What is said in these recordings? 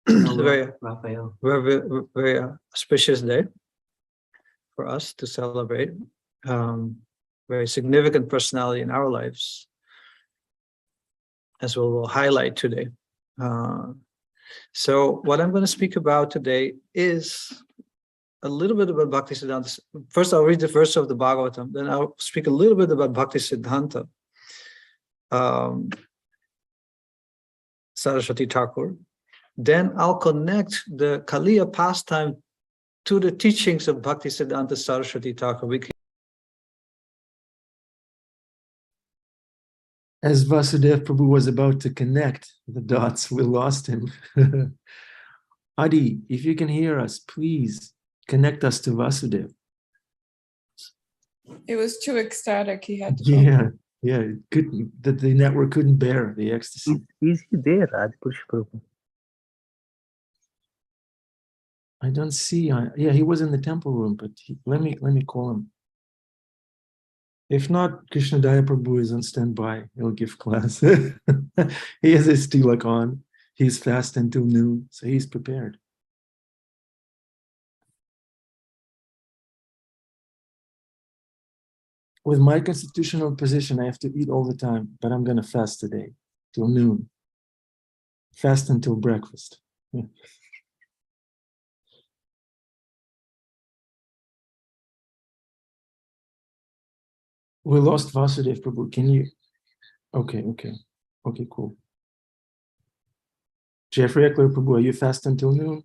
It's a very auspicious day for us to celebrate. Very significant personality in our lives, as we'll highlight today. So what I'm going to speak about today is a little bit about Bhakti Siddhanta. First, I'll read the verse of the Bhagavatam, then I'll speak a little bit about Bhakti Siddhanta, Saraswati Thakur. Then I'll connect the Kaliya pastime to the teachings of Bhakti Siddhanta Saraswati Thakur. As Vasudeva Prabhu was about to connect the dots, we lost him. Adi, if you can hear us, please connect us to Vasudeva. It was too ecstatic. He had to go. Yeah, it couldn't, the network couldn't bear the ecstasy. Is he there, Adipurush Prabhu? I don't see. Yeah, he was in the temple room, but let me call him. If not, Krishnadaya Prabhu is on standby. He'll give class. He has his tilak on. He's fast until noon, so he's prepared. With my constitutional position, I have to eat all the time, but I'm going to fast today till noon. Fast until breakfast. We lost Vasudeva Prabhu. Can you? Okay, cool. Jeffrey Eckler Prabhu, are you fast until noon?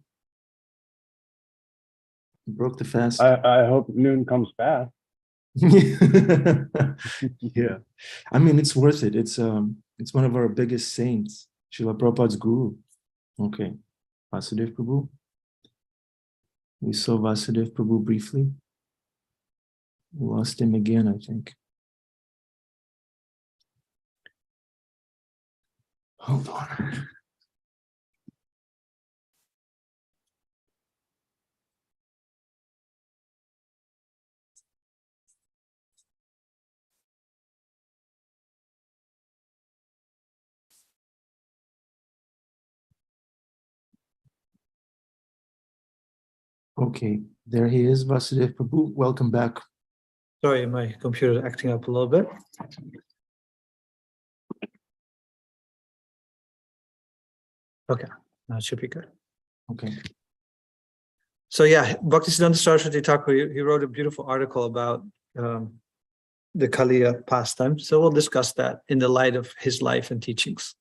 You broke the fast. I hope noon comes fast. Yeah, I mean, it's worth it. It's one of our biggest saints, Srila Prabhupada's guru. Okay, Vasudeva Prabhu. We saw Vasudeva Prabhu briefly. We lost him again, I think. Hold on. Okay, there he is, Vasudeva Prabhu. Welcome back. Sorry, my computer is acting up a little bit. Okay, now it should be good. Okay. So yeah, Bhaktisiddhanta Saraswati Thakur, he wrote a beautiful article about the Kaliya pastime. So we'll discuss that in the light of his life and teachings.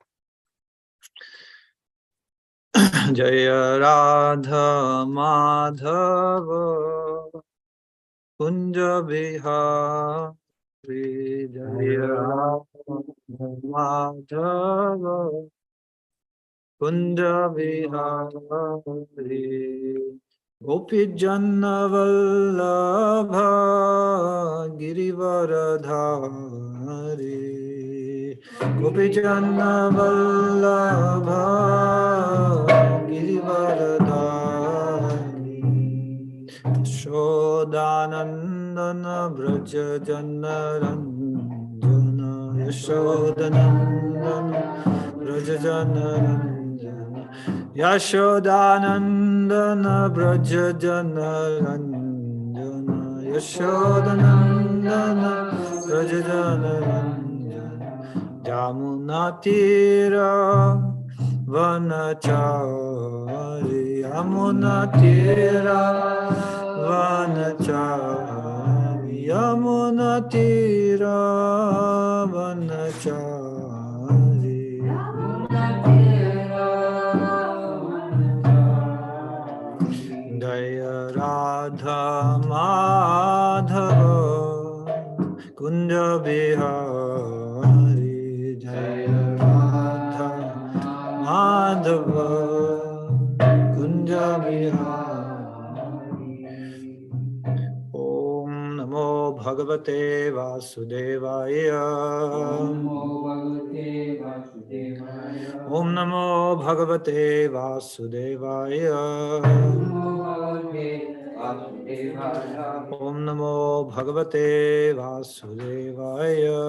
Jaya Radha Madhava Kunja Bihari Jaya Radha Madhava Kunja Bihari Gopi Janna Vallabha Girivaradhari Gopi Janna Vallabha Girivaradhari Yashodanandana Braja Janna Ranjana Yashodanandana Braja Janna Ranjana Yashodanandana Braja Jana Ranjana Yashodanandana Braja Jana Ranjana Yamunatira Vanachari Yamunatira Vanachari Yamunatira Vanachari Jaya Radha Madhava Kunja Bihari Jaya Radha Madhava Kunja Bihari Om Namo Bhagavate Vasudevaya Om Namo Bhagavate Vasudevaya Om Namo Bhagavate Vasudevaya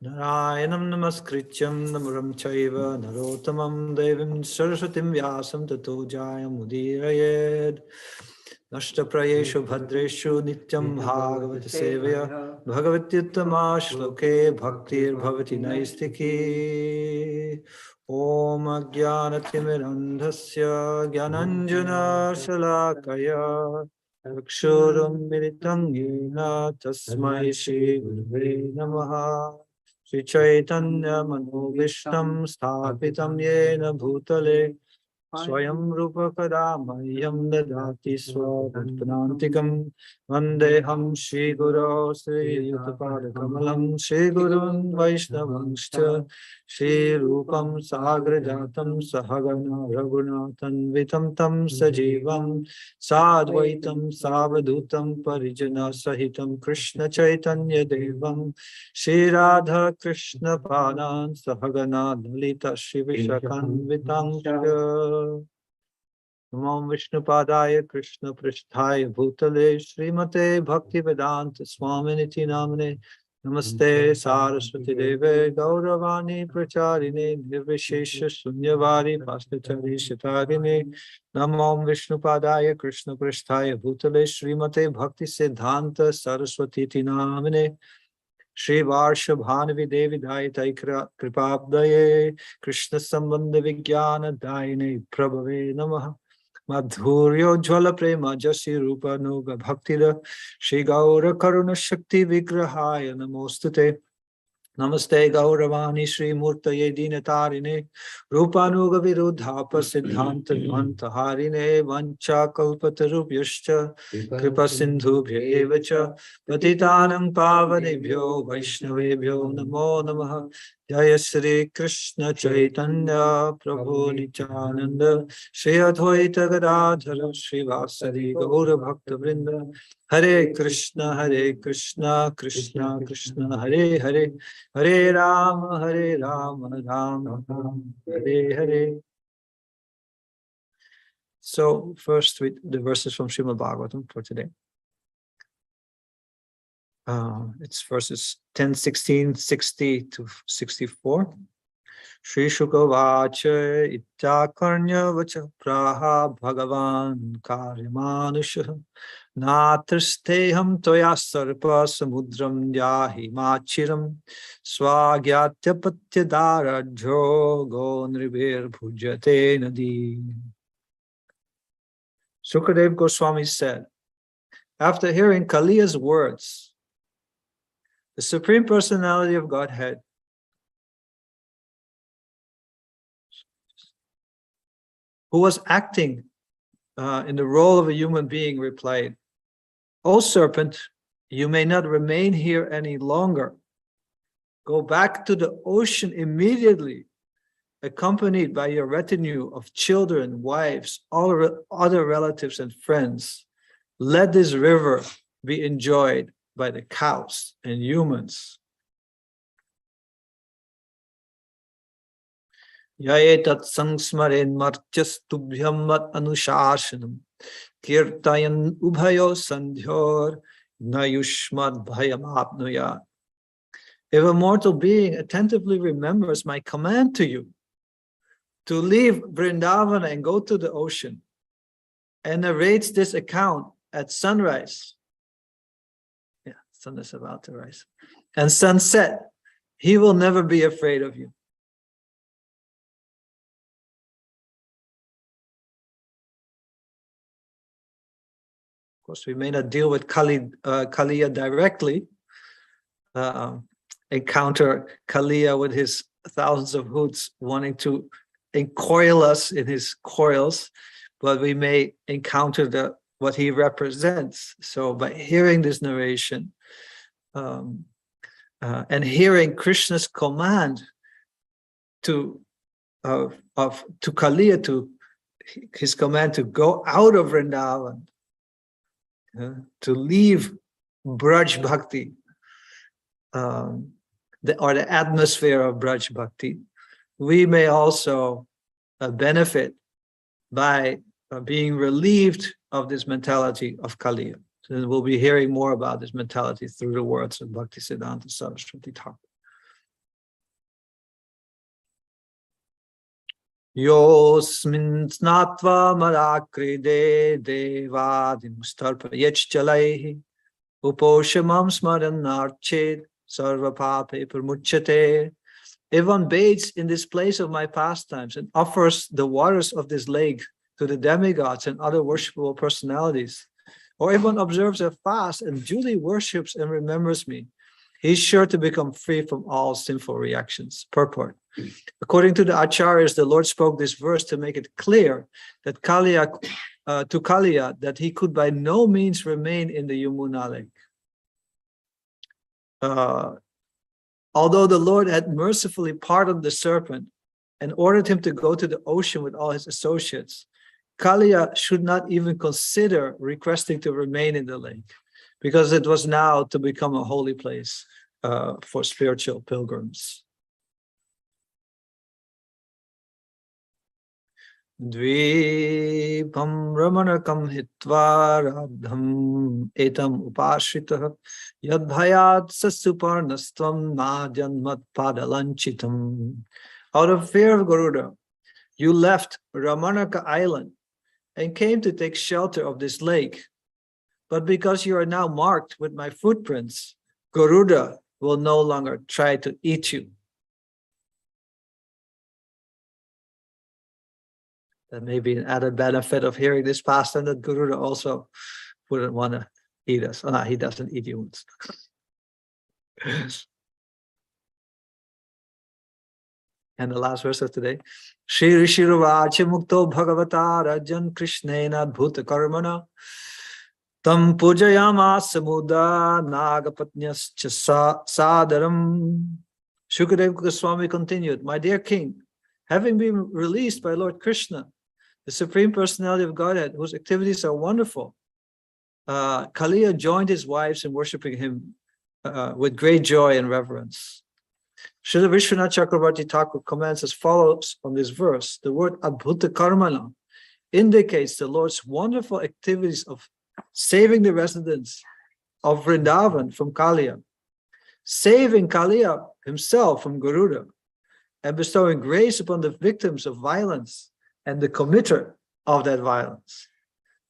Narayanam namaskrityam namuram chaiva narotamam devim saraswatim vyasam tato jayam udirayed. Nashtaprayeshu bhadreshu nityam bhagavata sevaya bhagavatyuttama shloke bhaktir bhavati naistiki. Om ajnanatimirandhasya gyananjana shalakaya akshuram militam yena tasmai shri gurave namaha. Shri Chaitanya Manobishtam Sthapitam Yena Bhutale Swayam Rupa Kadamahyam Dadati Swadantanantikam Vandeham Shri Guru Sri Yutapada Kamalam Shri Gurun Vaishnavangscha Shri Rupam Sagrajatam Sahagana Raghunathan Vitam Tam Sajivam Sadvaitam Savadutam Parijana Sahitam Krishna Chaitanya Devam Shri Radha Krishna Padan Sahagana Dalita Shri Vishakanvitam Namam Vishnu Padaya Krishna Prishthaya Bhutale Srimate Bhakti Vedanta Swaminiti Namane Namaste Saraswati Deve Gauravani Pracharine Nirvishesha Sunyavari Pashtachari Shitarine Namam Vishnu Padaya Krishna Prishthaya Bhutale Srimate Bhakti Siddhanta Saraswati Namane Shri Varsha Bhanavi Devi Daitai Kripabdaye Krishna Sambandha Vijnana Daine Prabhave Namaha Madhuryo Jvala Prema Jasi Rupa Nuga Bhaktira Shri Gaura Karuna Shakti Vigrahaya Namostate Namaste Gauravani Shri Murtaye Dinatarine Rupanuga Virudhapa Siddhanta Dvanta Harine Vancha Kalpatarubhyascha Kripa Sindhu Bhyevacha Patitanam Pavanebhyo Vaishnavebhyo Namo Namaha Jaya Shri Krishna Chaitanya Prabhu Nityananda Shri Advaita Gadadhara Shri Vasari Gaura Bhakta Vrinda Hare Krishna Krishna Krishna Hare Hare Hare Rama, Rama Rama, Hare Hare. So first with the verses from Srimad Bhagavatam for today. It's verses 10, 16, 60 to 64. Shri Shukavacha Ityakarnya Vacha Praha Bhagavan Karyamanusha Natrsteham Toya Sarpa Samudram Yahi Machiram Swagyatya Darajyo Go Nribir Bhujate Nadi. Sukadev Goswami said, after hearing Kaliya's words, the Supreme Personality of Godhead who was acting in the role of a human being replied, O serpent, you may not remain here any longer. Go back to the ocean immediately, accompanied by your retinue of children, wives, all other relatives and friends. Let this river be enjoyed by the cows and humans. Yaetat sangsmaren martyas tubhyam mat anushashanam kirtayan ubhayo sandhyor nayushmad bhayam apnuyat. If a mortal being attentively remembers my command to you to leave Vrindavana and go to the ocean and narrates this account at sunrise, sun is about to rise, and sunset, he will never be afraid of you. Of course, we may not deal with Kaliya directly, encounter Kaliya with his thousands of hoods wanting to encoil us in his coils, but we may encounter what he represents. So by hearing this narration and hearing Krishna's command to Kaliya, to his command to go out of Vrindavan, to leave Braj Bhakti, or the atmosphere of Braj Bhakti, we may also benefit by being relieved of this mentality of Kaliya. So we'll be hearing more about this mentality through the words of Bhaktisiddhanta Saraswati Thakur. Yosmin snatva marakride devadim yechchalaihi uposhamam smaranarchet sarva pape pramuchate. If one bathes in this place of my pastimes and offers the waters of this lake to the demigods and other worshipable personalities, or if one observes a fast and duly worships and remembers me, he's sure to become free from all sinful reactions. Purport. According to the Acharyas, the Lord spoke this verse to make it clear that Kaliya that he could by no means remain in the Yamuna lake. Although the Lord had mercifully pardoned the serpent and ordered him to go to the ocean with all his associates, Kaliya should not even consider requesting to remain in the lake, because it was now to become a holy place for spiritual pilgrims. Dvipam ramanakam hitva radham etam upashritah yadbhayat sasuparnastvam madyanmat padalanchitam. Out of fear of Garuda, you left Ramanaka island and came to take shelter of this lake. But because you are now marked with my footprints, Garuda will no longer try to eat you. That may be an added benefit of hearing this pastime, that Garuda also wouldn't want to eat us. Oh, no, he doesn't eat humans. And the last verse of today. Shri Rishiruvacha Mukto Bhagavata Rajan Krishnena Bhuta Karmana Tam Pujayama Samuda Nagapatnyas Sadaram. Shukadeva Goswami continued, my dear king, having been released by Lord Krishna, the Supreme Personality of Godhead, whose activities are wonderful, Kaliya joined his wives in worshipping him with great joy and reverence. Srila Vishwanath Chakravarti Thakur comments as follows on this verse. The word Adbhuta Karmana indicates the Lord's wonderful activities of saving the residents of Vrindavan from Kaliya, saving Kaliya himself from Garuda, and bestowing grace upon the victims of violence and the committer of that violence.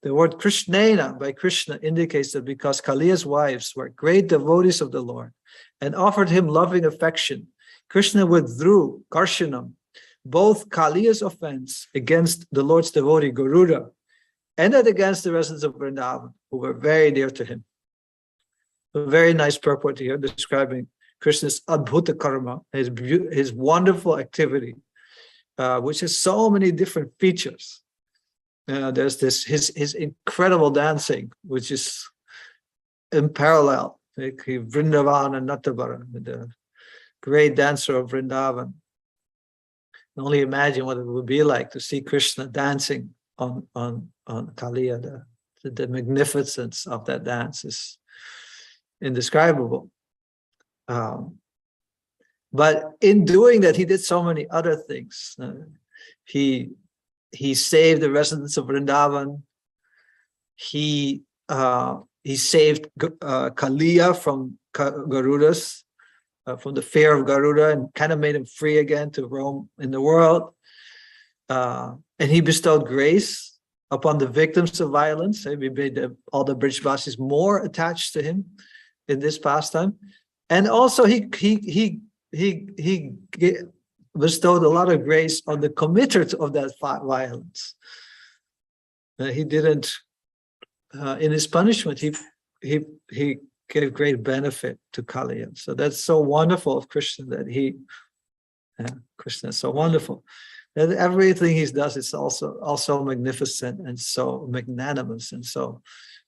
The word Krishnena by Krishna indicates that because Kaliya's wives were great devotees of the Lord and offered him loving affection, Krishna withdrew Karshanam, both Kaliya's offense against the Lord's devotee Garuda and that against the residents of Vrindavan, who were very dear to him. A very nice purport here describing Krishna's Adbhuta Karma, his wonderful activity, which has so many different features. There's this his incredible dancing, which is unparalleled. Like Vrindavan and Nattabara, the great dancer of Vrindavan. You can only imagine what it would be like to see Krishna dancing on Kaliya. The magnificence of that dance is indescribable. But in doing that, he did so many other things. He saved the residents of Vrindavan. He saved Kaliya from Garudas, from the fear of Garuda, and kind of made him free again to roam in the world. And he bestowed grace upon the victims of violence. He made all the Brijvasis more attached to him in this pastime. And also he bestowed a lot of grace on the committers of that violence. He didn't, in his punishment, he gave great benefit to Kaliya. So that's so wonderful of Krishna that Krishna is so wonderful. And everything he does is also magnificent and so magnanimous, and so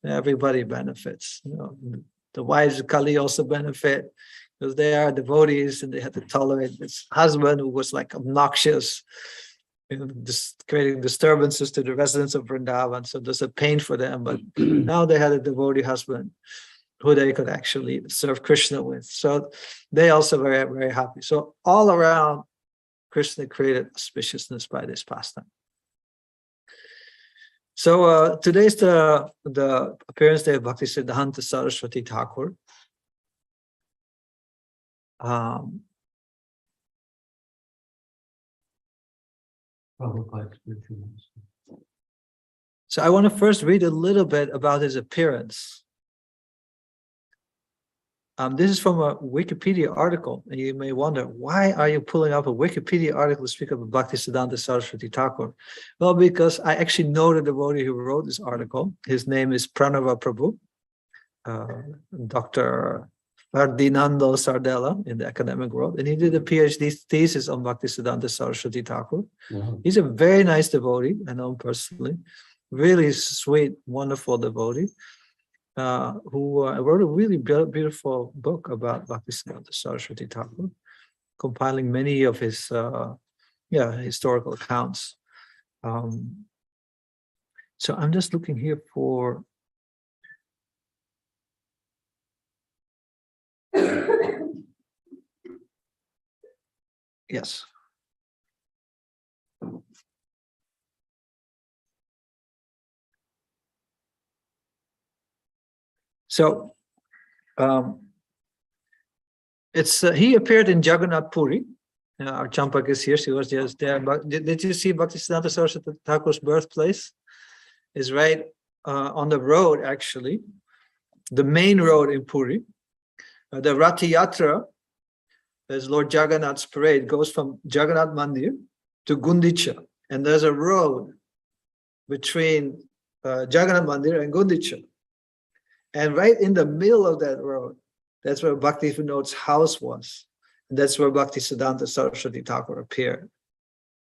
everybody benefits. The wives of Kali also benefit because they are devotees and they had to tolerate this husband who was like obnoxious, just creating disturbances to the residents of Vrindavan. So there's a pain for them, but now they had a devotee husband who they could actually serve Krishna with. So they also very, very happy. So all around, Krishna created auspiciousness by this pastime. So today's the appearance day of Bhaktisiddhanta Saraswati Thakur. So I want to first read a little bit about his appearance. This is from a Wikipedia article, and you may wonder, why are you pulling up a Wikipedia article to speak about Bhaktisiddhanta Saraswati Thakur? Well, because I actually know the devotee who wrote this article. His name is Pranava Prabhu, Dr. Ferdinando Sardella in the academic world, and he did a PhD thesis on Bhaktisiddhanta Saraswati Thakur. He's a very nice devotee, I know him personally, really sweet, wonderful devotee. Who wrote a really beautiful book about Bhaktisiddhanta Saraswati Thakur, compiling many of his historical accounts. So I'm just looking here for yes. So he appeared in Jagannath Puri. Our Champak is here, she was just there. But did you see Bhaktisiddhanta Saraswati Thakur's birthplace? Is right on the road, actually, the main road in Puri. The Rath Yatra, as Lord Jagannath's parade, goes from Jagannath Mandir to Gundicha. And there's a road between Jagannath Mandir and Gundicha. And right in the middle of that road, that's where Bhakti Vinod's house was. And that's where Bhaktisiddhanta Saraswati Thakur appeared,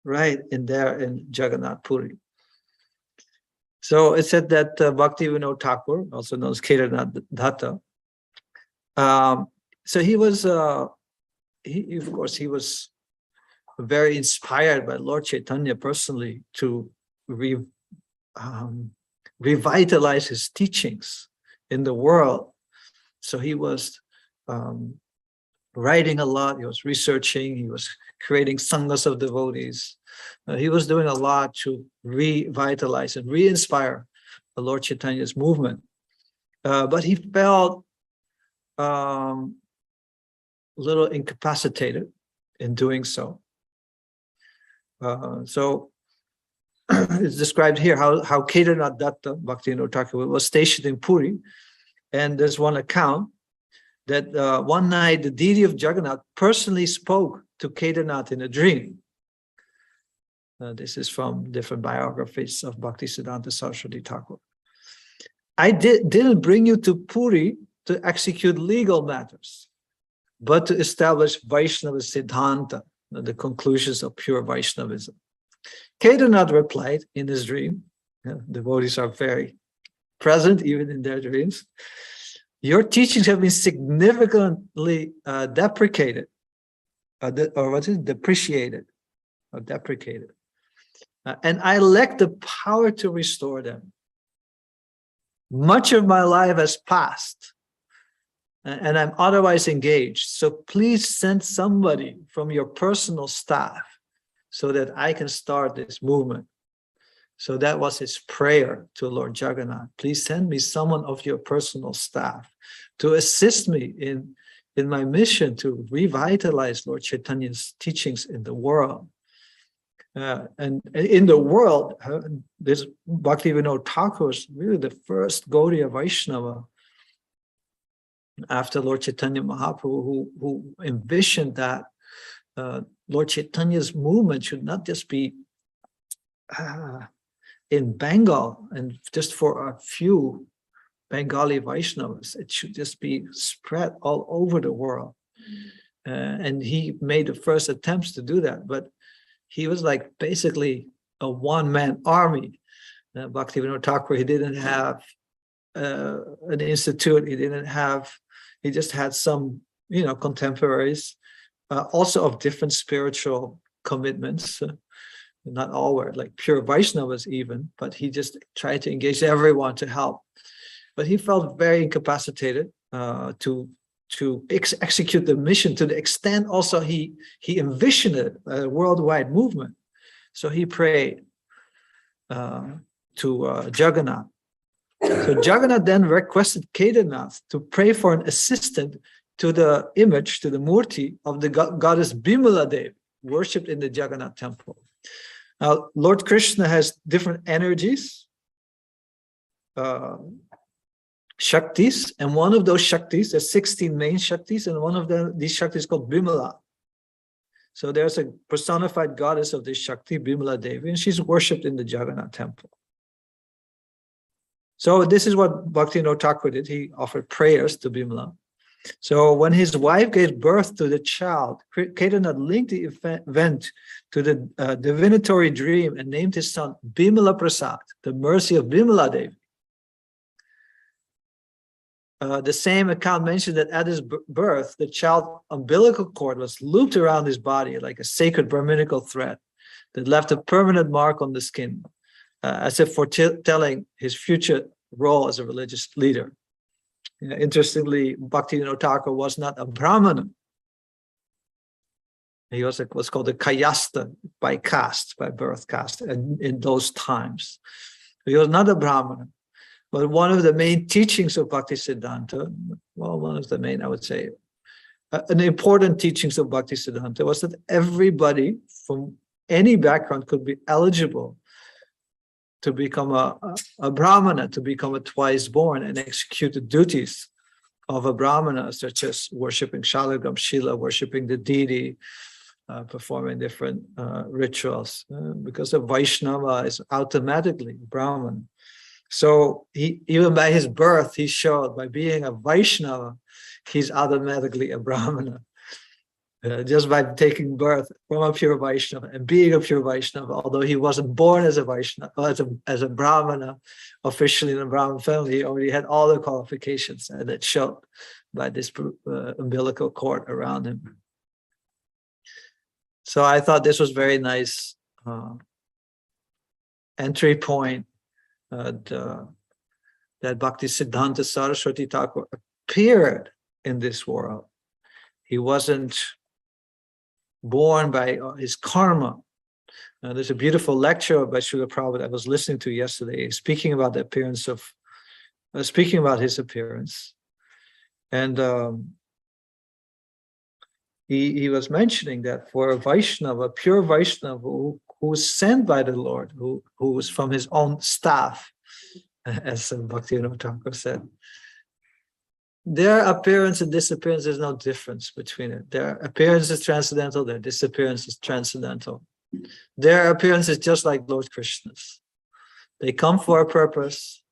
right in there in Jagannath Puri. So it said that Bhakti Vinod Thakur, also known as Kedarnath Datta, so he was, of course, he was very inspired by Lord Chaitanya personally to revitalize his teachings in the world. So he was writing a lot, he was researching, he was creating sanghas of devotees. He was doing a lot to revitalize and re-inspire the Lord Chaitanya's movement. But he felt a little incapacitated in doing so. So it's described here how Kedarnath Datta, Bhaktivinoda Thakur, was stationed in Puri. And there's one account that one night the deity of Jagannath personally spoke to Kedarnath in a dream. This is from different biographies of Bhaktisiddhanta Saraswati Thakur. I didn't bring you to Puri to execute legal matters, but to establish Vaishnava Siddhanta, the conclusions of pure Vaishnavism. Kedarnath replied in his dream, devotees are very present even in their dreams, your teachings have been significantly deprecated, depreciated. And I lack the power to restore them. Much of my life has passed, and I'm otherwise engaged. So please send somebody from your personal staff so that I can start this movement. So that was his prayer to Lord Jagannath. Please send me someone of your personal staff to assist me in my mission to revitalize Lord Chaitanya's teachings in the world. And in the world, this Bhakti Vinod Thakur is really the first Gaudiya Vaishnava after Lord Chaitanya Mahaprabhu, who envisioned that Lord Chaitanya's movement should not just be in Bengal and just for a few Bengali Vaishnavas. It should just be spread all over the world. And he made the first attempts to do that, but he was like basically a one-man army. Bhakti Vinod Thakur, he didn't have an institute, he just had some, contemporaries, also of different spiritual commitments. Not all were like pure Vaishnavas even, but he just tried to engage everyone to help. But he felt very incapacitated to execute the mission to the extent also he envisioned a worldwide movement. So he prayed to Jagannath. So Jagannath then requested Kedarnath to pray for an assistant to the image, to the murti of the goddess Bimala Devi, worshipped in the Jagannath temple. Now, Lord Krishna has different energies, Shaktis, and one of those Shaktis, there's 16 main Shaktis, and one of these Shaktis is called Bimala. So there's a personified goddess of this Shakti, Bimala Devi, and she's worshipped in the Jagannath temple. So this is what Bhaktivinoda Thakur did. He offered prayers to Bimala. So when his wife gave birth to the child, Kedarnath linked the event to the divinatory dream and named his son Bimala Prasad, the mercy of Bimala Devi. The same account mentioned that at his birth, the child's umbilical cord was looped around his body like a sacred Brahminical thread that left a permanent mark on the skin, as if foretelling his future role as a religious leader. Interestingly, Bhaktivinoda Thakur was not a Brahmana. He was what's called a Kayasta, by caste, by birth caste, in those times. He was not a Brahmana. But one of the main teachings of Bhaktisiddhanta, well, one of the main, I would say, an important teachings of Bhaktisiddhanta was that everybody from any background could be eligible to become a Brahmana, to become a twice born and execute the duties of a Brahmana, such as worshipping Shalagram Shila, worshipping the deity, performing different rituals, because a Vaishnava is automatically Brahman. So even by his birth, he showed by being a Vaishnava, he's automatically a Brahmana. Just by taking birth from a pure Vaishnava and being a pure Vaishnava, although he wasn't born as a Vaishnava, as a Brahmana, officially in a Brahmin family, he already had all the qualifications, and it showed by this umbilical cord around him. So I thought this was very nice entry point that Bhaktisiddhanta Saraswati Thakur appeared in this world. He wasn't born by his karma. There's a beautiful lecture by Srila Prabhupada I was listening to yesterday, speaking about the appearance of, speaking about his appearance, and he was mentioning that for a Vaishnava, a pure Vaishnava who was sent by the Lord, who was from his own staff, as Bhaktivinoda Thakur said, their appearance and disappearance, there's no difference between it. Their appearance is transcendental, their disappearance is transcendental. Their appearance is just like Lord Krishna's. They come for a purpose,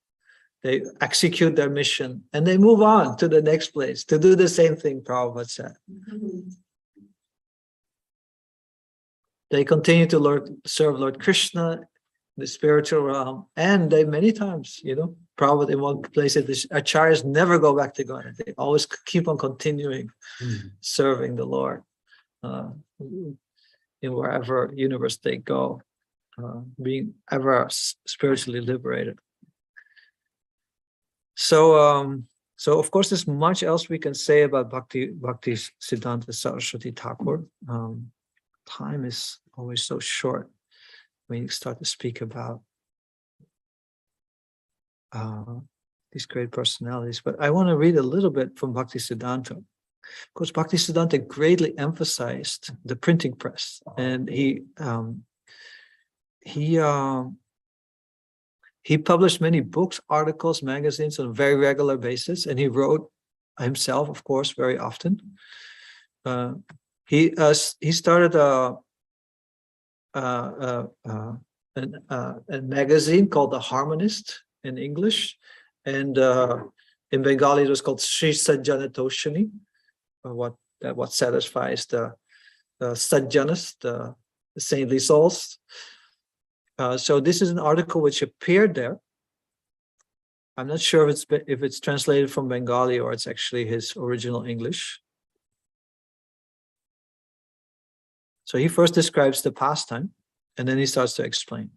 they execute their mission, and they move on to the next place to do the same thing Prabhupada said. They continue to serve Lord Krishna, the spiritual realm, and they many times, Prabhupada in one place said, the acharyas never go back to God. They always keep on continuing serving the Lord in wherever universe they go, being ever spiritually liberated. So of course, there's much else we can say about Bhaktisiddhanta Saraswati Thakur. Time is always so short when you start to speak about these great personalities. But I want to read a little bit from Bhaktisiddhanta. Of course, Bhaktisiddhanta greatly emphasized the printing press, and he published many books, articles, magazines on a very regular basis, and he wrote himself, of course, very often. He started a magazine called The Harmonist in English, and in Bengali it was called Sri Sajjanatoshini, what satisfies the Sajjanas, the saintly souls. So this is an article which appeared there. I'm not sure if it's translated from Bengali or it's actually his original English. So he first describes the pastime, and then he starts to explain.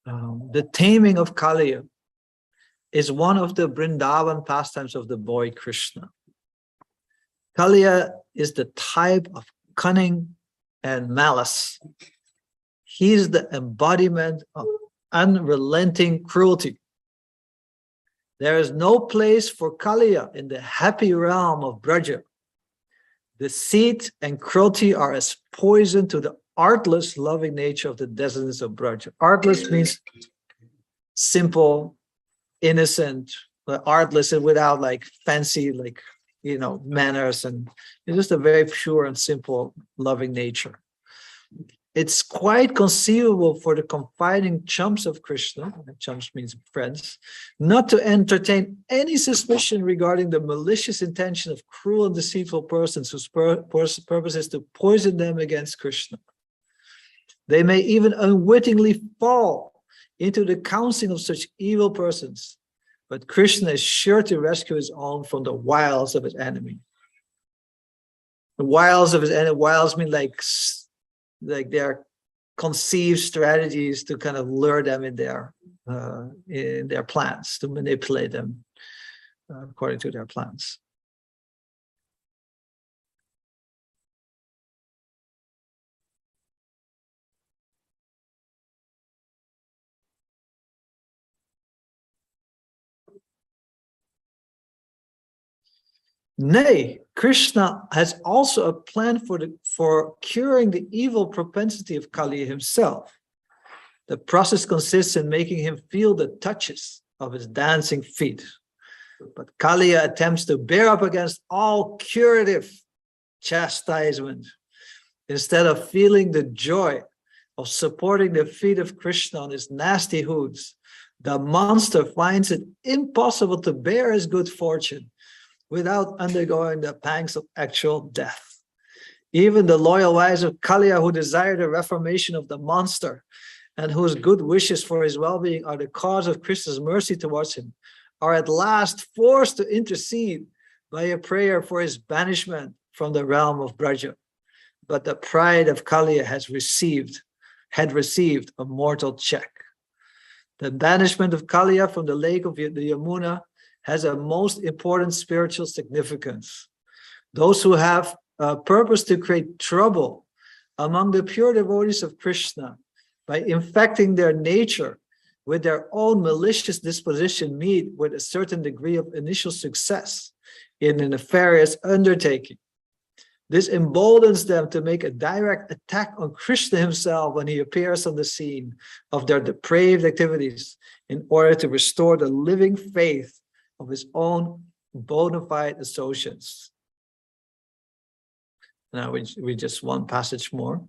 The taming of Kaliya is one of the Vrindavan pastimes of the boy Krishna. Kaliya is the type of cunning and malice. He is the embodiment of unrelenting cruelty. There is no place for Kaliya in the happy realm of Braja. Deceit and cruelty are as poison to the artless, loving nature of the desertness of Braja. Artless means simple, innocent, artless, and without like fancy, like, manners, and it's just a very pure and simple, loving nature. It's quite conceivable for the confiding chums of Krishna, chums means friends, not to entertain any suspicion regarding the malicious intention of cruel and deceitful persons whose purpose is to poison them against Krishna. They may even unwittingly fall into the counseling of such evil persons, but Krishna is sure to rescue his own from the wiles of his enemy. The wiles of his enemy, wiles mean like their conceived strategies to kind of lure them in their plans, to manipulate them according to their plans. Nay, Krishna has also a plan for curing the evil propensity of Kali himself. The process consists in making him feel the touches of his dancing feet. But Kali attempts to bear up against all curative chastisement. Instead of feeling the joy of supporting the feet of Krishna on his nasty hooves, the monster finds it impossible to bear his good fortune without undergoing the pangs of actual death. Even the loyal wives of Kaliya, who desire the reformation of the monster and whose good wishes for his well-being are the cause of Krishna's mercy towards him, are at last forced to intercede by a prayer for his banishment from the realm of Braja. But the pride of Kaliya had received a mortal check. The banishment of Kaliya from the lake of the Yamuna has a most important spiritual significance. Those who have a purpose to create trouble among the pure devotees of Krishna by infecting their nature with their own malicious disposition meet with a certain degree of initial success in a nefarious undertaking. This emboldens them to make a direct attack on Krishna himself when he appears on the scene of their depraved activities in order to restore the living faith of his own bona fide associates. Now we just one passage more.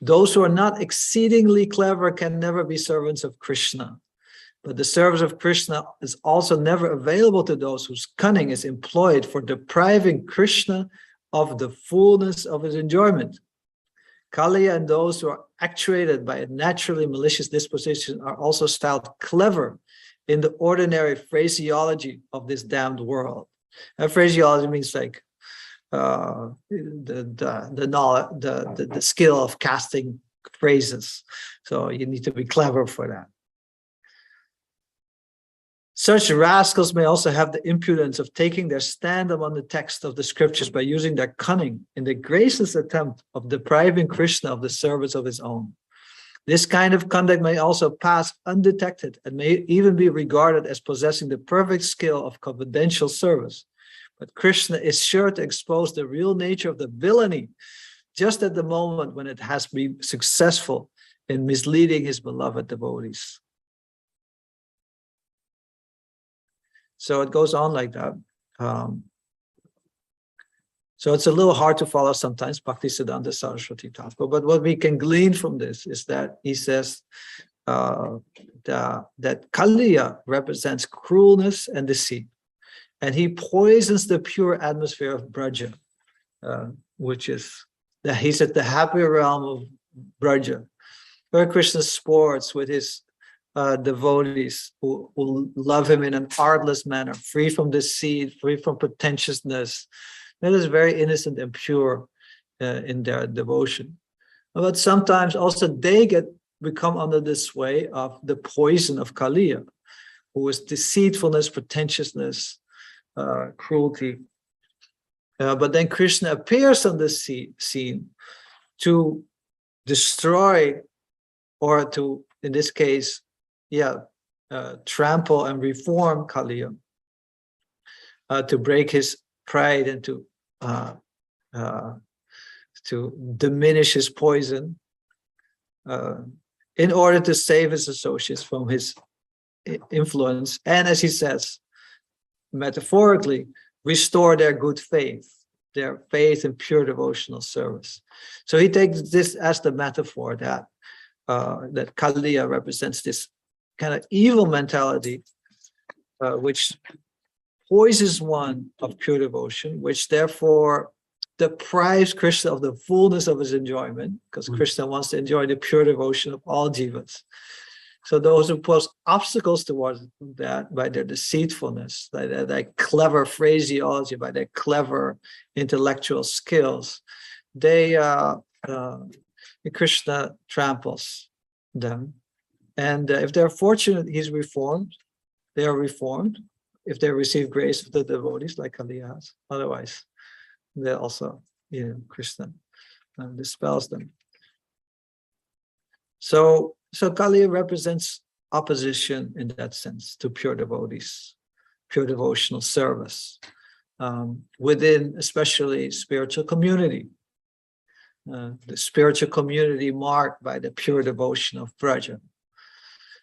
Those who are not exceedingly clever can never be servants of Krishna. But the service of Krishna is also never available to those whose cunning is employed for depriving Krishna of the fullness of his enjoyment. Kaliya and those who are actuated by a naturally malicious disposition are also styled clever in the ordinary phraseology of this damned world. And phraseology means like the knowledge, the skill of casting phrases. So you need to be clever for that. Such rascals may also have the impudence of taking their stand among the text of the scriptures by using their cunning in the graceless attempt of depriving Krishna of the service of his own. This kind of conduct may also pass undetected and may even be regarded as possessing the perfect skill of confidential service. But Krishna is sure to expose the real nature of the villainy just at the moment when it has been successful in misleading his beloved devotees. So it goes on like that. So it's a little hard to follow sometimes, Bhaktisiddhanta Saraswati Thakur. But what we can glean from this is that he says that Kaliya represents cruelness and deceit. And he poisons the pure atmosphere of Braja, which is that he's at the happy realm of Braja, where Krishna sports with his devotees who love him in an artless manner, free from deceit, free from pretentiousness. That is very innocent and pure in their devotion. But sometimes also they become under the sway of the poison of Kaliya, who is deceitfulness, pretentiousness, cruelty. But then Krishna appears on the scene to destroy, or to, in this case, trample and reform Kaliya, to break his pride and to to diminish his poison in order to save his associates from his influence, and as he says, metaphorically, restore their good faith, their faith in pure devotional service. So he takes this as the metaphor that that Kaliya represents this kind of evil mentality, which poisons one of pure devotion, which therefore deprives Krishna of the fullness of his enjoyment, because Krishna wants to enjoy the pure devotion of all jivas. So those who pose obstacles towards that by their deceitfulness, by their clever phraseology, by their clever intellectual skills, they Krishna tramples them. And if they're fortunate, he's reformed. They are reformed if they receive grace of the devotees, like Kaliya has. Otherwise, they also, Krishna dispels them. So Kaliya represents opposition in that sense to pure devotees, pure devotional service, within especially spiritual community, the spiritual community marked by the pure devotion of Braja.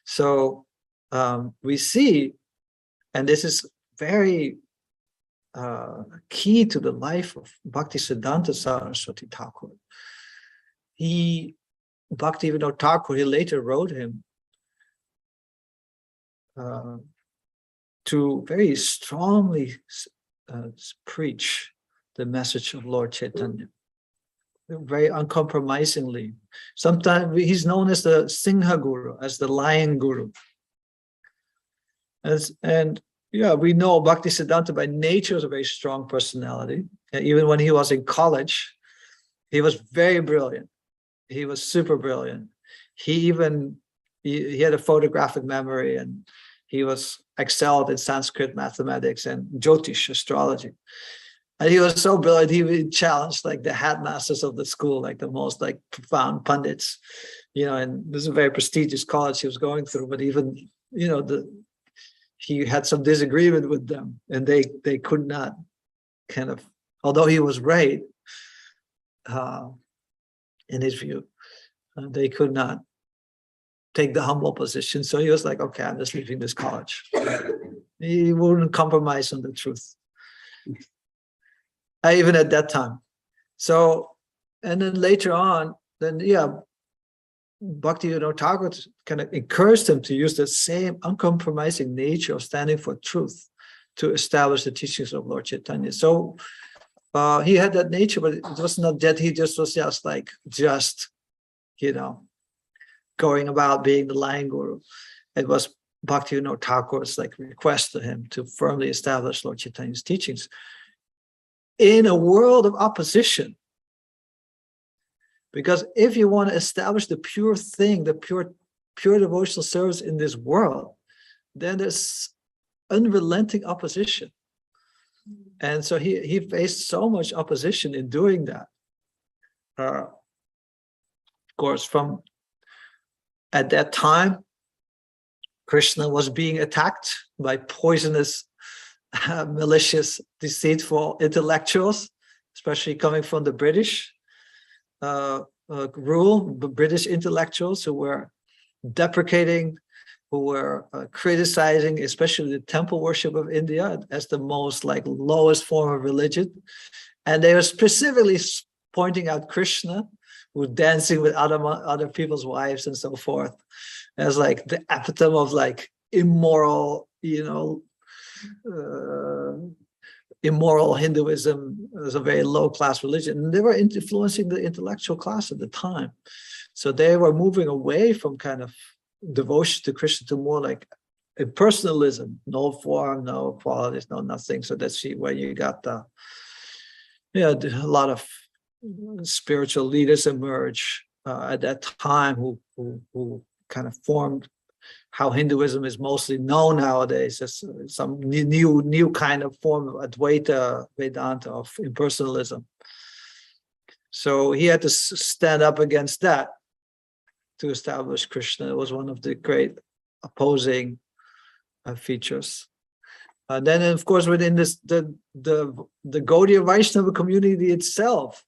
So we see, and this is very key to the life of Bhaktisiddhanta Saraswati Thakur. Bhaktivinoda Thakur, he later wrote him to very strongly preach the message of Lord Chaitanya, very uncompromisingly. Sometimes he's known as the Singha Guru, as the Lion Guru. We know Bhaktisiddhanta by nature is a very strong personality. And even when he was in college, he was very brilliant. He was super brilliant. He had a photographic memory, and he was excelled in Sanskrit, mathematics, and Jyotish, astrology. And he was so brilliant, he challenged like the headmasters of the school, like the most like profound pundits, and this is a very prestigious college he was going through, but even, he had some disagreement with them, and they could not kind of, although he was right, in his view, they could not take the humble position. So he was like, okay, I'm just leaving this college. He wouldn't compromise on the truth. Even at that time. So, and then later on, Bhaktivinoda Thakur kind of encouraged him to use the same uncompromising nature of standing for truth to establish the teachings of Lord Chaitanya. So he had that nature, but it was not that he was just going about being the Lion Guru. It was Bhaktivinoda Thakur's request to him to firmly establish Lord Chaitanya's teachings in a world of opposition. Because if you want to establish the pure thing, the pure devotional service in this world, then there's unrelenting opposition. And so he faced so much opposition in doing that. Of course, at that time, Krishna was being attacked by poisonous, malicious, deceitful intellectuals, especially coming from the British rule, the British intellectuals who were deprecating, who were criticizing, especially the temple worship of India as the most lowest form of religion. And they were specifically pointing out Krishna, who was dancing with other people's wives and so forth, as the epitome of immoral, immoral Hinduism as a very low-class religion. And they were influencing the intellectual class at the time. So they were moving away from kind of devotion to Krishna to more impersonalism, no form, no qualities, no nothing. So that's where you got a lot of spiritual leaders emerge at that time who kind of formed how Hinduism is mostly known nowadays as some new kind of form of Advaita Vedanta, of impersonalism. So he had to stand up against that to establish Krishna. It was one of the great opposing features. Then, of course, within this the Gaudiya Vaishnava community itself,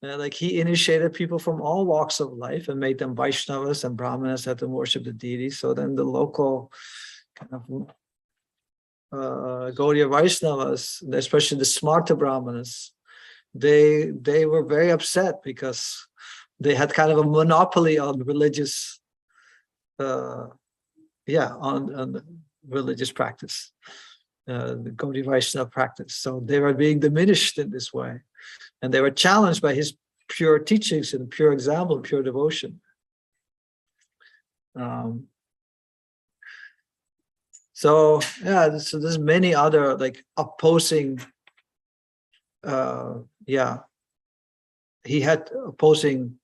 like he initiated people from all walks of life and made them Vaishnavas, and Brahmanas had to worship the deities. So then the local kind of Gaudiya Vaishnavas, especially the Smarta Brahmanas, they were very upset because they had kind of a monopoly on religious, on religious practice, the Gaudiya Vaishnava practice. So they were being diminished in this way, and they were challenged by his pure teachings and pure example, pure devotion. So there's many other like opposing. He had opposing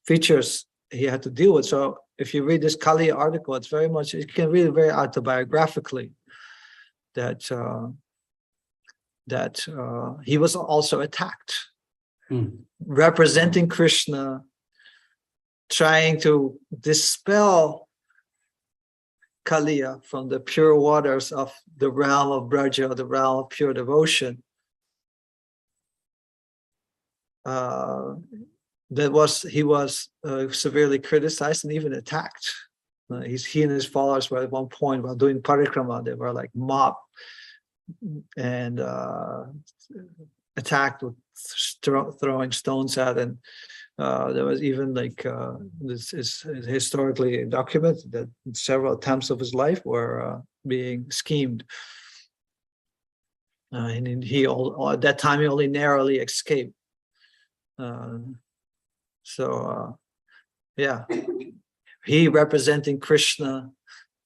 features he had to deal with. So if you read this Kali article, it's very much, you can read it very autobiographically that he was also attacked, representing Krishna, trying to dispel Kaliya from the pure waters of the realm of Braja, the realm of pure devotion. He was severely criticized and even attacked. He and his followers were at one point, while doing parikrama, they were like mobbed and attacked with throwing stones at, and there was even like this is historically documented that several attempts of his life were being schemed, and at that time he only narrowly escaped. He representing Krishna,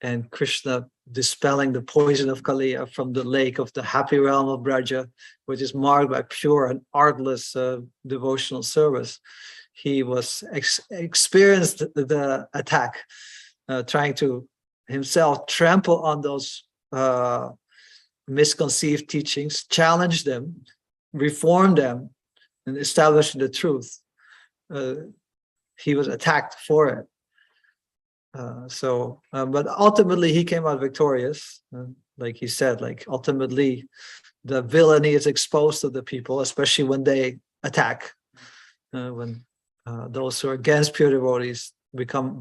and Krishna dispelling the poison of Kaliya from the lake of the happy realm of Braja, which is marked by pure and artless devotional service. He was experienced the attack, trying to himself trample on those misconceived teachings, challenge them, reform them, and establish the truth. He was attacked for it. But ultimately he came out victorious. Like he said, like ultimately the villainy is exposed to the people, especially when they attack. When those who are against pure devotees become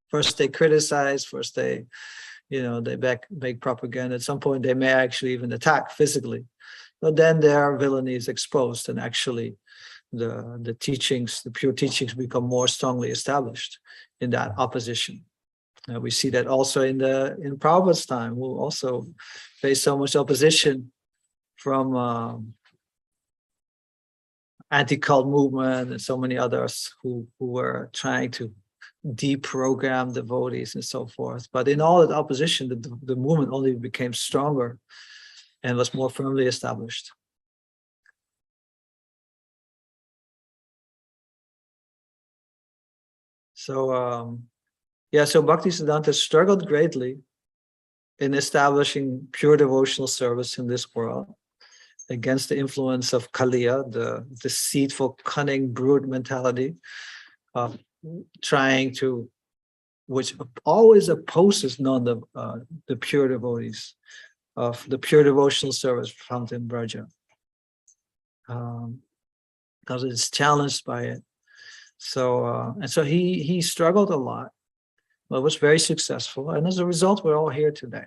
first they criticize, first they make propaganda. At some point they may actually even attack physically. But then their villainy is exposed, and actually the teachings, the pure teachings, become more strongly established in that opposition. We see that also in Prabhupada's time, who also faced so much opposition from anti-cult movement and so many others who were trying to deprogram devotees and so forth. But in all that opposition, the movement only became stronger and was more firmly established. So Bhaktisiddhanta struggled greatly in establishing pure devotional service in this world against the influence of Kaliya, the deceitful, cunning, brute mentality of which always opposes the pure devotees of the pure devotional service found in Braja, because it's challenged by it. So he struggled a lot, but was very successful, and as a result, we're all here today.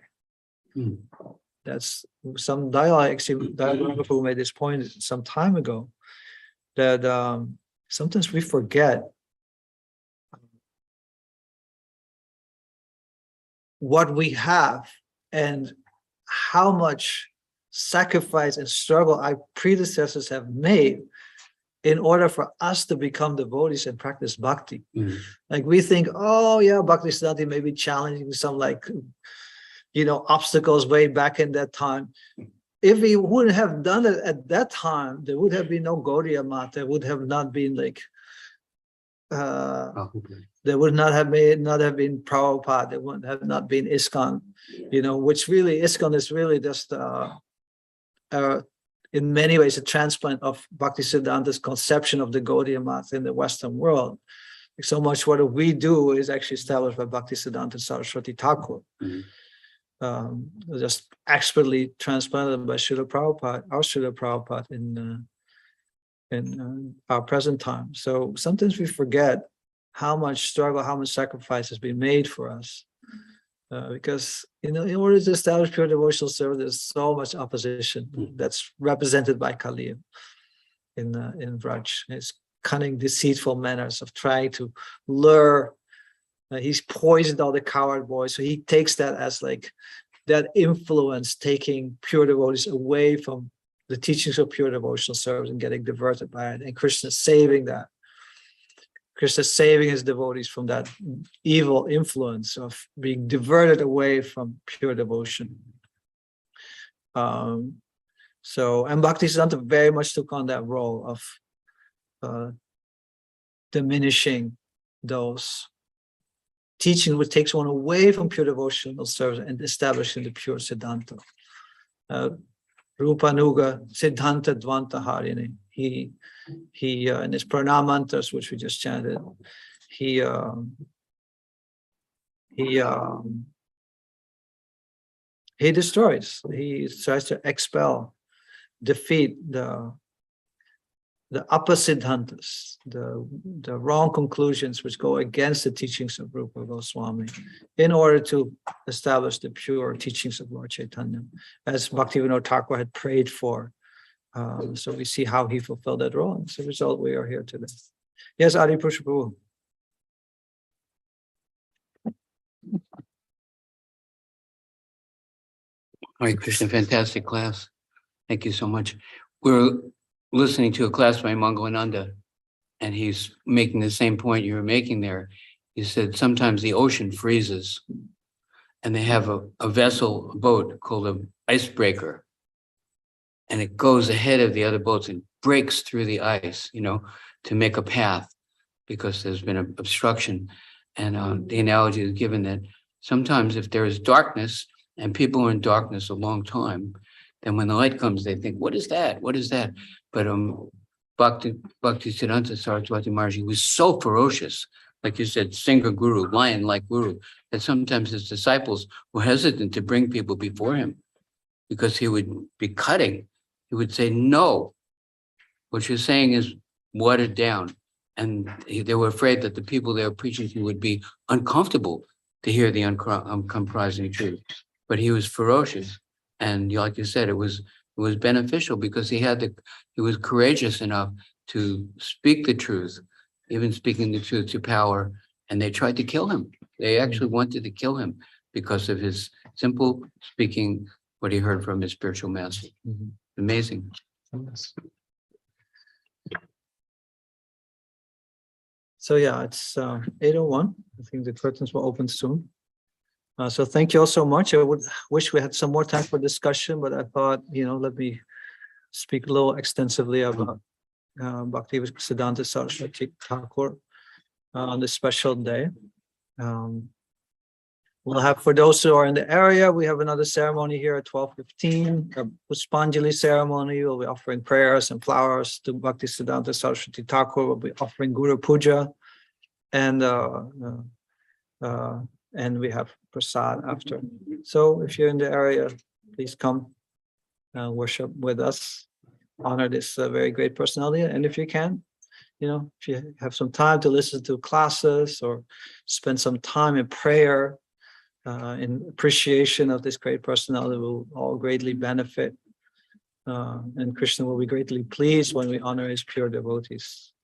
That's some dialogue who made this point some time ago, that sometimes we forget what we have and how much sacrifice and struggle our predecessors have made in order for us to become devotees and practice bhakti. Like we think, oh yeah, Bhakti Siddhanta may be challenging some obstacles way back in that time. If we wouldn't have done it at that time, there would have been no Gaudiya Math. There would have not been there would not have been Prabhupada. There would have not been ISKCON. Which really ISKCON is really just in many ways a transplant of Bhaktisiddhanta's conception of the Gaudiya Math in the Western world. So much what we do is actually established by Bhaktisiddhanta Saraswati Thakur. just expertly transplanted by Srila Prabhupada, our Srila Prabhupada in our present time. So sometimes we forget how much struggle, how much sacrifice has been made for us. Because in order to establish pure devotional service, there's so much opposition that's represented by Kali in Vraj. His cunning, deceitful manners of trying to lure. He's poisoned all the coward boys, so he takes that as like that influence, taking pure devotees away from the teachings of pure devotional service and getting diverted by it. And Krishna saving that. Krishna saving his devotees from that evil influence of being diverted away from pure devotion. And Bhaktisiddhanta very much took on that role of diminishing those teachings which takes one away from pure devotional service and establishing the pure Siddhanta. Rupanuga Siddhanta Dvanta Harini. He in his pranamantras, which we just chanted, he destroys. He tries to expel, defeat the upper siddhantas, the wrong conclusions which go against the teachings of Rupa Goswami, in order to establish the pure teachings of Lord Chaitanya, as Bhaktivinoda Thakur had prayed for. So we see how he fulfilled that role. As a result, we are here today. Yes, Adi Prabhu. Hare Krishna, fantastic class. Thank you so much. We're listening to a class by Mangalananda, and he's making the same point you were making there. He said sometimes the ocean freezes, and they have a vessel, a boat called an icebreaker. And it goes ahead of the other boats and breaks through the ice, to make a path because there's been an obstruction. And the analogy is given that sometimes if there is darkness and people are in darkness a long time, then when the light comes, they think, what is that? What is that? But Bhaktisiddhanta Saraswati Maharaj was so ferocious, like you said, Singha Guru, lion-like Guru, that sometimes his disciples were hesitant to bring people before him because he would be cutting. He would say, no, what you're saying is watered down. And they were afraid that the people they were preaching to would be uncomfortable to hear the uncompromising truth. But he was ferocious. And like you said, it was beneficial because he was courageous enough to speak the truth, even speaking the truth to power. And they tried to kill him. They actually wanted to kill him because of his simple speaking what he heard from his spiritual master. Mm-hmm. Amazing. So yeah, it's 8:01. I think the curtains will open soon. So thank you all so much. I would wish we had some more time for discussion, but I thought, let me speak a little extensively about Bhaktivedanta Saraswati Thakur on this special day. We'll have, for those who are in the area, we have another ceremony here at 12:15, a Puspanjali ceremony. We'll be offering prayers and flowers to Bhaktisiddhanta Saraswati Thakur. We'll be offering Guru Puja, and we have prasad after. So if you're in the area, please come worship with us, honor this very great personality. And if you can, if you have some time to listen to classes or spend some time in prayer, in appreciation of this great personality, will all greatly benefit. And Krishna will be greatly pleased when we honor his pure devotees.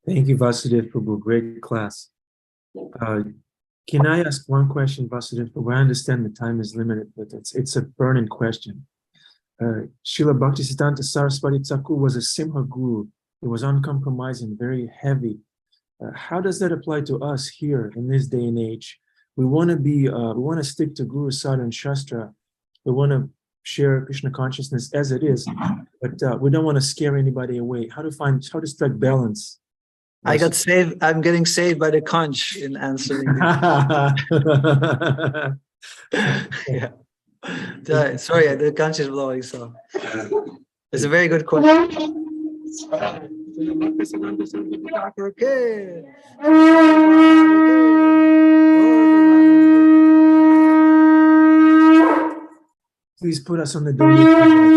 Thank you, Vasudeva Prabhu. Great class. Can I ask one question, Vasudeva Prabhu? I understand the time is limited, but it's a burning question. Srila Bhaktisiddhanta Saraswati Thakur was a Simha Guru. It was uncompromising, very heavy. How does that apply to us here in this day and age? We want to stick to Guru Sadhana and Shastra. We want to share Krishna consciousness as it is, but we don't want to scare anybody away. How to strike balance? I got saved. I'm getting saved by the conch in answering. Yeah. Sorry, the conch is blowing. So it's a very good question. Okay. Please put us on the donation.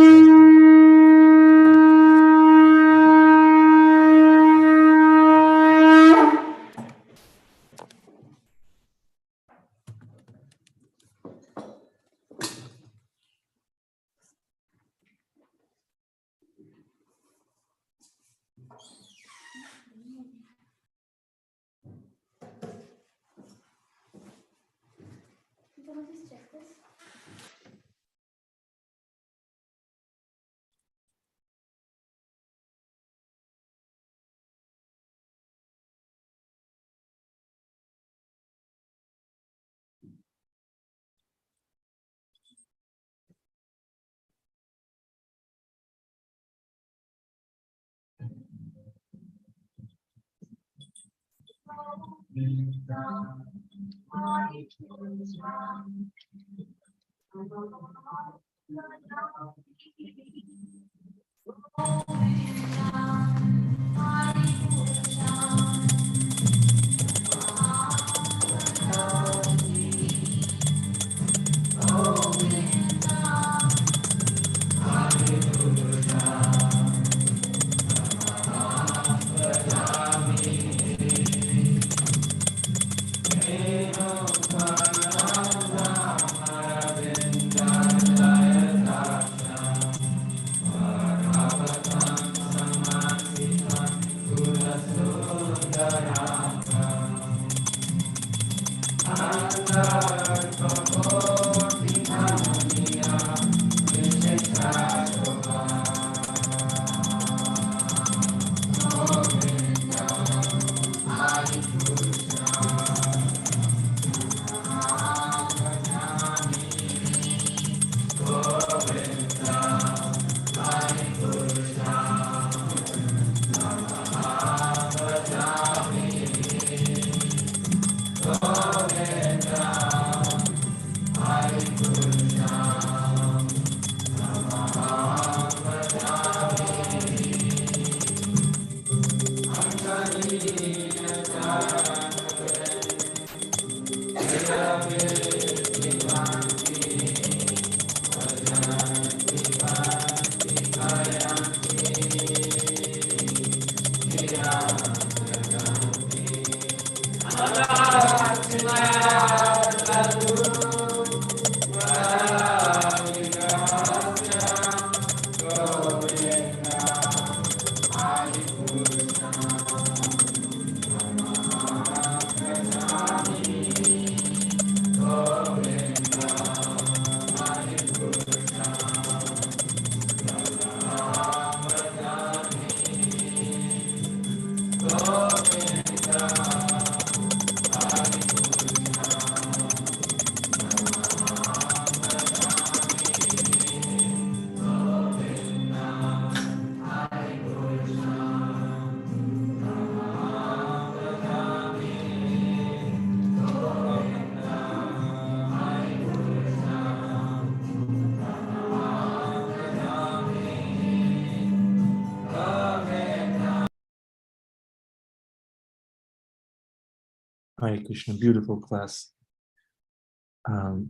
Hare Krishna, beautiful class.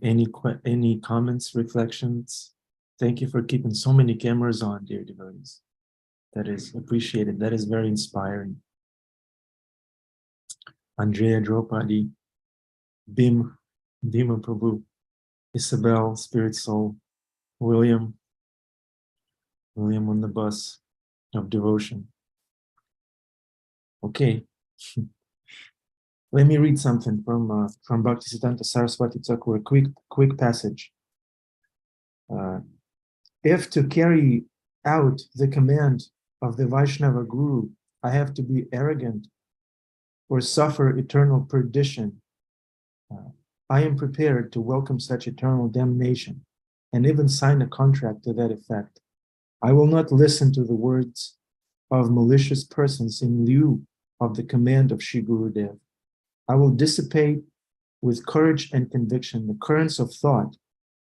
Any comments, reflections? Thank you for keeping so many cameras on, dear devotees. That is appreciated. That is very inspiring. Andrea Draupadi, Bhima Prabhu, Isabel, Spirit Soul, William on the bus of devotion. Okay. Let me read something from Bhaktisiddhanta Saraswati Thakur, a quick passage. If to carry out the command of the Vaishnava Guru, I have to be arrogant or suffer eternal perdition, I am prepared to welcome such eternal damnation and even sign a contract to that effect. I will not listen to the words of malicious persons in lieu of the command of Shri Gurudev. I will dissipate with courage and conviction the currents of thought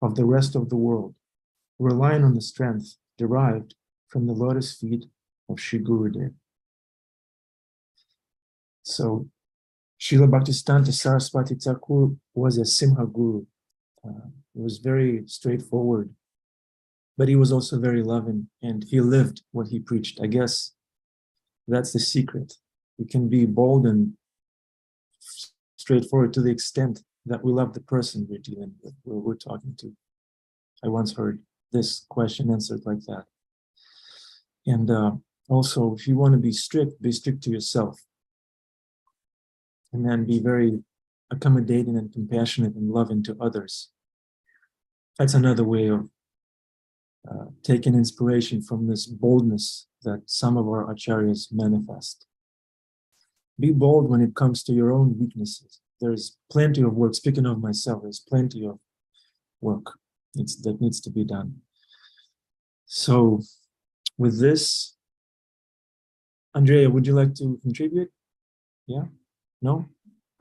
of the rest of the world, relying on the strength derived from the lotus feet of Shri Gurudev. So, Srila Bhaktisiddhanta Saraswati Thakur was a Simha Guru. It was very straightforward. but he was also very loving, and he lived what he preached. I guess that's the secret. We can be bold and straightforward to the extent that we love the person we're dealing with, we're talking to. I once heard this question answered like that. And also, if you want to be strict to yourself. And then be very accommodating and compassionate and loving to others. That's another way of taking inspiration from this boldness that some of our acharyas manifest. Be bold when it comes to your own weaknesses. There's plenty of work. Speaking of myself, there's plenty of work that needs to be done. So with this, Andrea, would you like to contribute? Yeah? No?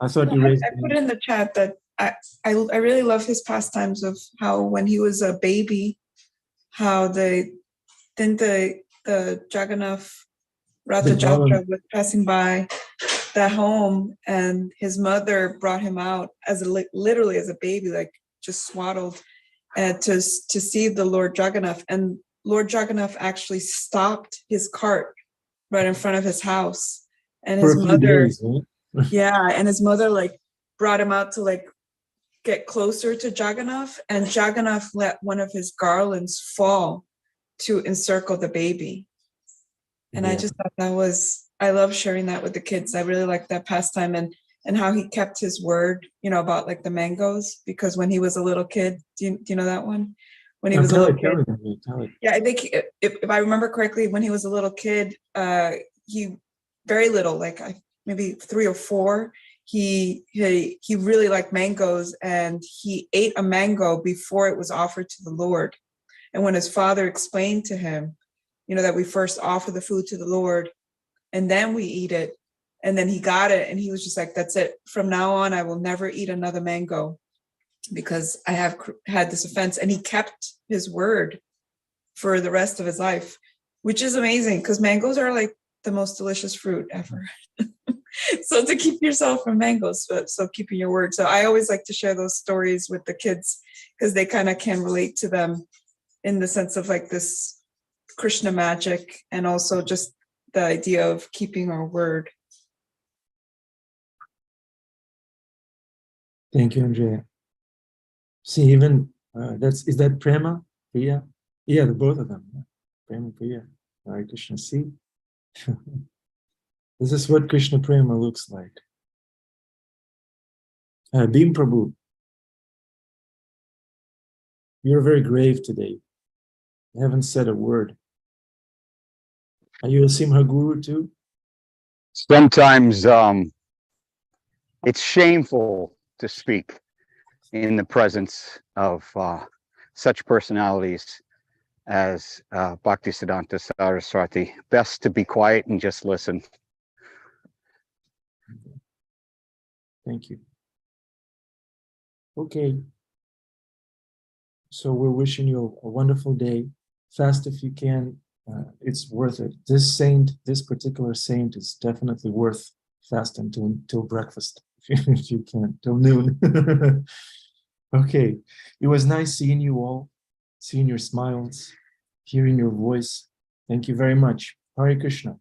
I thought you raised. I put in the chat that I really love his pastimes of how when he was a baby, how the Jagannath Ratha Jatra was passing by the home, and his mother brought him out as literally as a baby, like just swaddled, to see the Lord Jagannath. And Lord Jagannath actually stopped his cart right in front of his house, and his mother, days, right? yeah, and his mother like brought him out to like get closer to Jagannath, and Jagannath let one of his garlands fall to encircle the baby. And I just thought that was, I love sharing that with the kids. I really like that pastime, and how he kept his word, about like the mangoes, because when he was a little kid, do you know that one? When he was a little kid. Tell it. Yeah, I think if I remember correctly, when he was a little kid, he very little, like maybe 3 or 4, he really liked mangoes, and he ate a mango before it was offered to the Lord. And when his father explained to him, that we first offer the food to the Lord and then we eat it, and then he got it, and he was just like, that's it. From now on, I will never eat another mango because I have had this offense. And he kept his word for the rest of his life, which is amazing because mangoes are like the most delicious fruit ever. So to keep yourself from mangoes, so keeping your word. So I always like to share those stories with the kids because they kind of can relate to them in the sense of like this Krishna magic, and also just the idea of keeping our word. Thank you, Andrea. See, even is that Prema, Priya? Yeah, the both of them. Yeah. Prema, Priya. Hare Krishna. See, this is what Krishna Prema looks like. Bhim Prabhu, you're very grave today. You haven't said a word. Are you a Simha Guru too? Sometimes it's shameful to speak in the presence of such personalities as Bhaktisiddhanta Saraswati. Best to be quiet and just listen. Thank you. Okay. So we're wishing you a wonderful day. Fast if you can. It's worth it. This particular saint is definitely worth fasting till breakfast, if you can, till noon. Okay. It was nice seeing you all, seeing your smiles, hearing your voice. Thank you very much. Hare Krishna.